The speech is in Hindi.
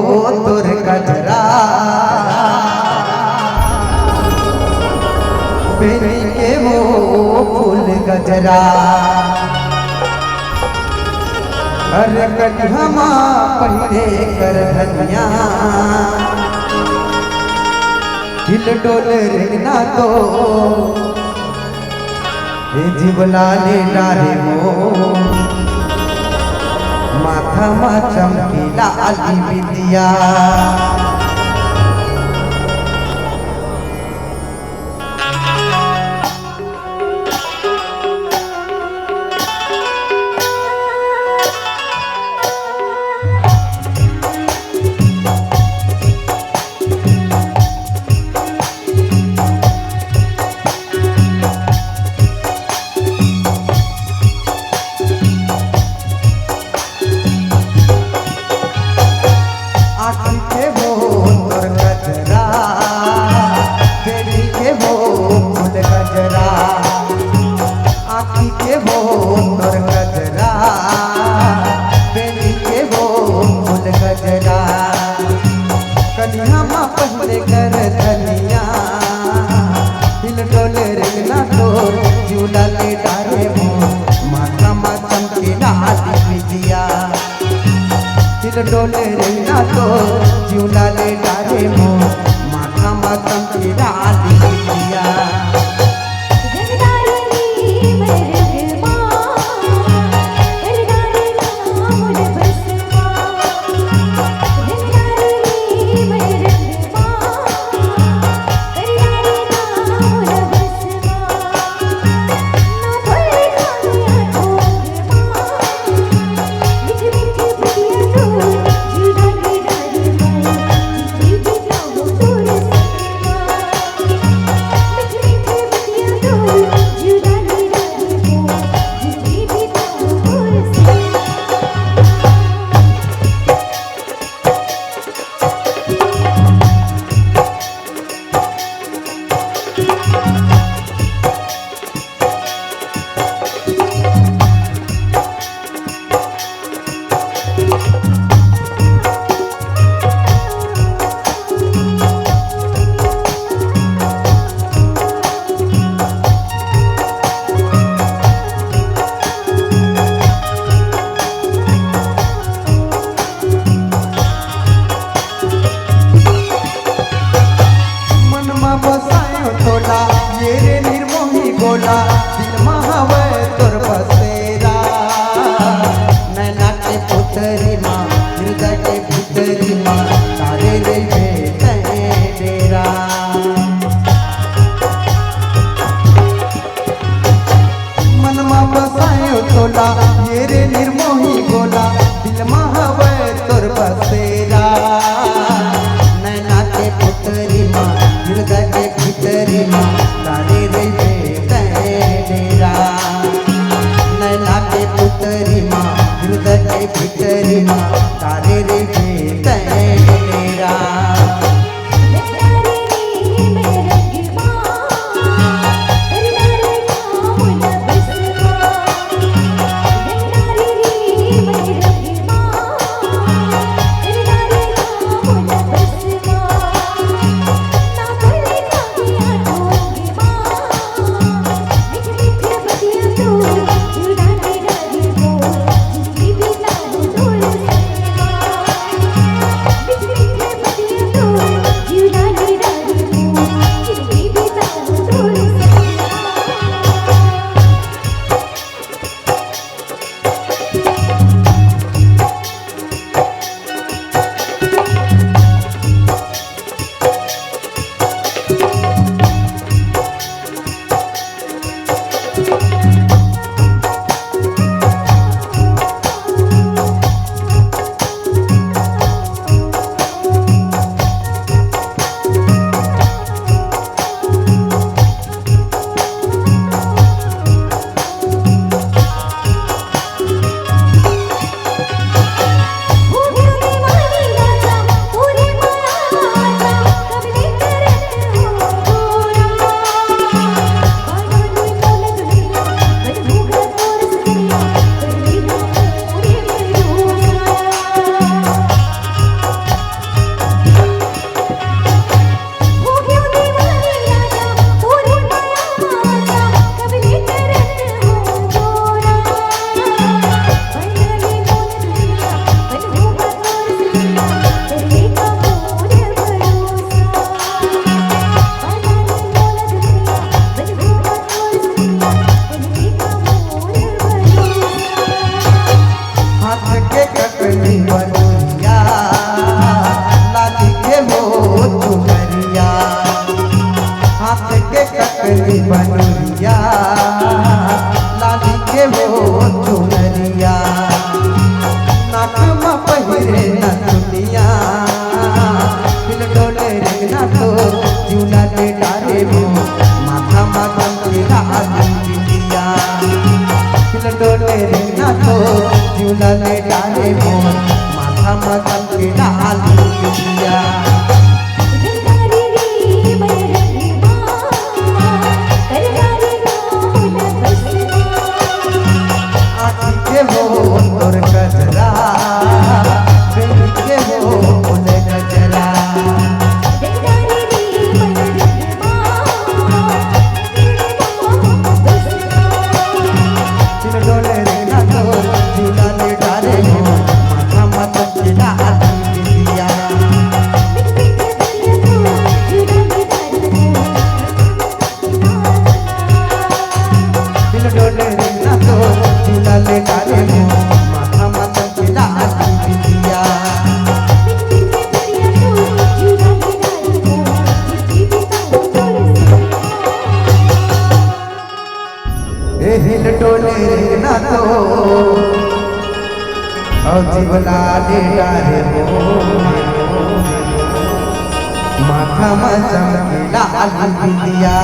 तोर गजरा बेरी के वो फूल गजरा अरे कन्हमा पहले कर धनिया हिल डोल रेंगना तो जीवला ले डारे मो माथा मा चमकीला अली विद्या पहले कर धनिया हिल डोल रेंगना तो झूला ले डारे मो माथा मा चमकीला अली विद्या हिल डोल रेंगना तो झूला ले डारे मो माथा मा चमकीला अली विद्या झूला ले डारे मोर माथा में चमके लाल बिंदिया के हो तोर गजरा बेबी के हो फूल गजरा चिल डोले रे ना तोर झूला ले डारे हो माथा मत चिला बिंदिया चिल डोले रे ना तोर झूला ले डारे हो माथा मत चिला बिंदिया हिल डोले रे ना तो जीवला ले डारे हो माथा में चमके लाल बिंदिया।